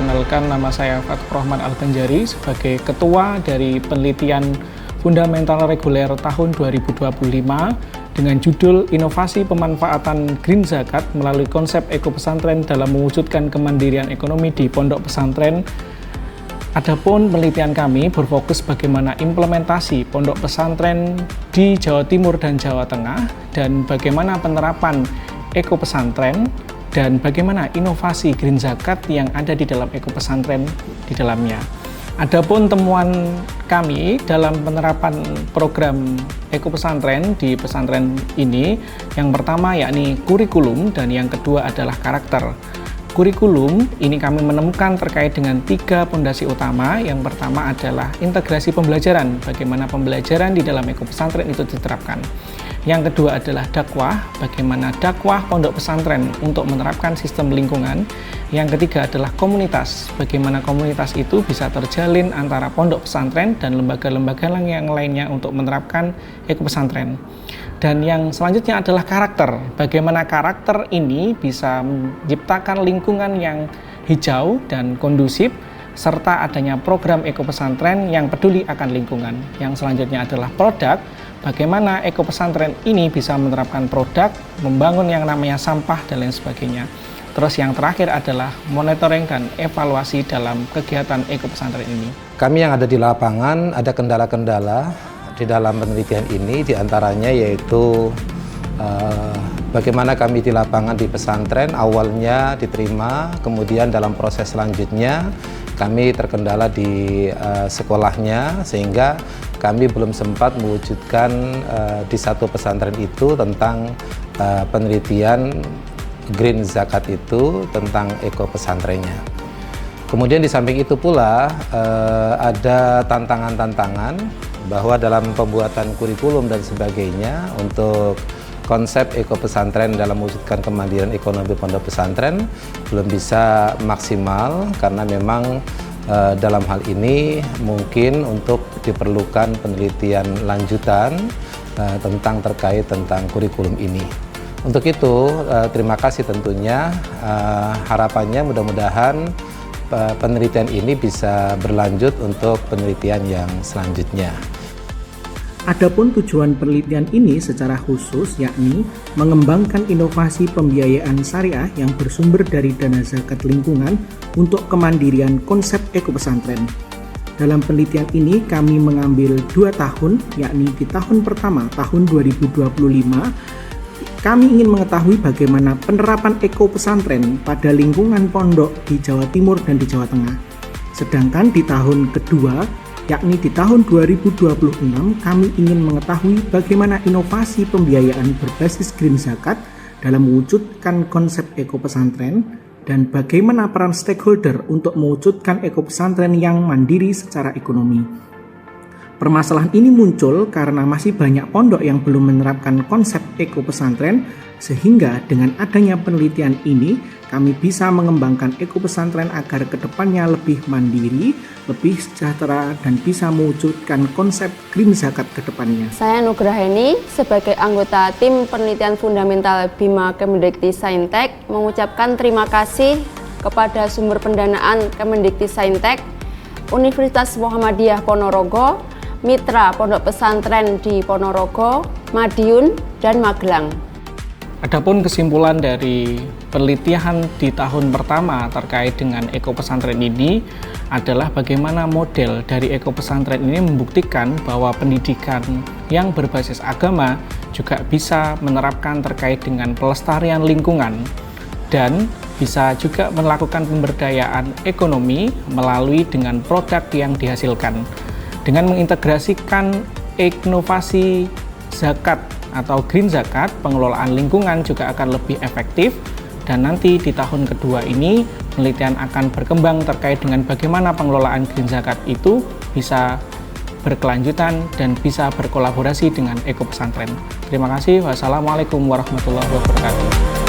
Perkenalkan, nama saya Fathur Rahman Al-Banjari sebagai Ketua dari Penelitian Fundamental Reguler tahun 2025 dengan judul Inovasi Pemanfaatan Green Zakat melalui konsep Eko Pesantren dalam mewujudkan kemandirian ekonomi di pondok pesantren. Adapun penelitian kami berfokus bagaimana implementasi pondok pesantren di Jawa Timur dan Jawa Tengah dan bagaimana penerapan Eko Pesantren dan bagaimana inovasi Green Zakat yang ada di dalam Eko Pesantren di dalamnya. Adapun temuan kami dalam penerapan program Eko Pesantren di pesantren ini, yang pertama yakni kurikulum dan yang kedua adalah karakter. Kurikulum ini kami menemukan terkait dengan 3 pondasi utama. Yang pertama adalah integrasi pembelajaran, bagaimana pembelajaran di dalam Eko Pesantren itu diterapkan. Yang kedua adalah dakwah, bagaimana dakwah pondok pesantren untuk menerapkan sistem lingkungan. Yang ketiga adalah komunitas, bagaimana komunitas itu bisa terjalin antara pondok pesantren dan lembaga-lembaga yang lainnya untuk menerapkan Eko Pesantren. Dan yang selanjutnya adalah karakter, bagaimana karakter ini bisa menciptakan lingkungan yang hijau dan kondusif, serta adanya program Eko Pesantren yang peduli akan lingkungan. Yang selanjutnya adalah produk, bagaimana Eko Pesantren ini bisa menerapkan produk, membangun yang namanya sampah dan lain sebagainya. Terus yang terakhir adalah monitoring dan evaluasi dalam kegiatan Eko Pesantren ini. Kami yang ada di lapangan ada kendala-kendala di dalam penelitian ini, diantaranya yaitu bagaimana kami di lapangan di pesantren awalnya diterima, kemudian dalam proses selanjutnya kami terkendala di sekolahnya sehingga kami belum sempat mewujudkan di satu pesantren itu tentang penelitian Green Zakat itu tentang Eko Pesantrennya. Kemudian di samping itu pula ada tantangan-tantangan bahwa dalam pembuatan kurikulum dan sebagainya untuk konsep Eko Pesantren dalam mewujudkan kemandirian ekonomi pondok pesantren belum bisa maksimal karena memang dalam hal ini mungkin untuk diperlukan penelitian lanjutan terkait tentang kurikulum ini. Untuk itu terima kasih tentunya, harapannya mudah-mudahan penelitian ini bisa berlanjut untuk penelitian yang selanjutnya. Adapun tujuan penelitian ini secara khusus yakni mengembangkan inovasi pembiayaan syariah yang bersumber dari dana zakat lingkungan untuk kemandirian konsep Eko Pesantren. Dalam penelitian ini kami mengambil 2 tahun, yakni di tahun pertama tahun 2025 kami ingin mengetahui bagaimana penerapan Eko Pesantren pada lingkungan pondok di Jawa Timur dan di Jawa Tengah. Sedangkan di tahun kedua, yakni di tahun 2026, kami ingin mengetahui bagaimana inovasi pembiayaan berbasis Green Zakat dalam mewujudkan konsep Eko Pesantren dan bagaimana peran stakeholder untuk mewujudkan Eko Pesantren yang mandiri secara ekonomi. Permasalahan ini muncul karena masih banyak pondok yang belum menerapkan konsep Eko Pesantren, sehingga dengan adanya penelitian ini kami bisa mengembangkan Eko Pesantren agar kedepannya lebih mandiri, lebih sejahtera, dan bisa mewujudkan konsep Green Zakat kedepannya. Saya Nugraheni sebagai anggota tim penelitian fundamental Bima Kemendikti Saintek mengucapkan terima kasih kepada sumber pendanaan Kemendikti Saintek, Universitas Muhammadiyah Ponorogo, Mitra Pondok Pesantren di Ponorogo, Madiun, dan Magelang. Adapun kesimpulan dari penelitian di tahun pertama terkait dengan Eko Pesantren ini adalah bagaimana model dari Eko Pesantren ini membuktikan bahwa pendidikan yang berbasis agama juga bisa menerapkan terkait dengan pelestarian lingkungan dan bisa juga melakukan pemberdayaan ekonomi melalui dengan produk yang dihasilkan. Dengan mengintegrasikan inovasi zakat atau Green Zakat, pengelolaan lingkungan juga akan lebih efektif, dan nanti di tahun kedua ini penelitian akan berkembang terkait dengan bagaimana pengelolaan Green Zakat itu bisa berkelanjutan dan bisa berkolaborasi dengan Eko Pesantren. Terima kasih. Wassalamualaikum warahmatullahi wabarakatuh.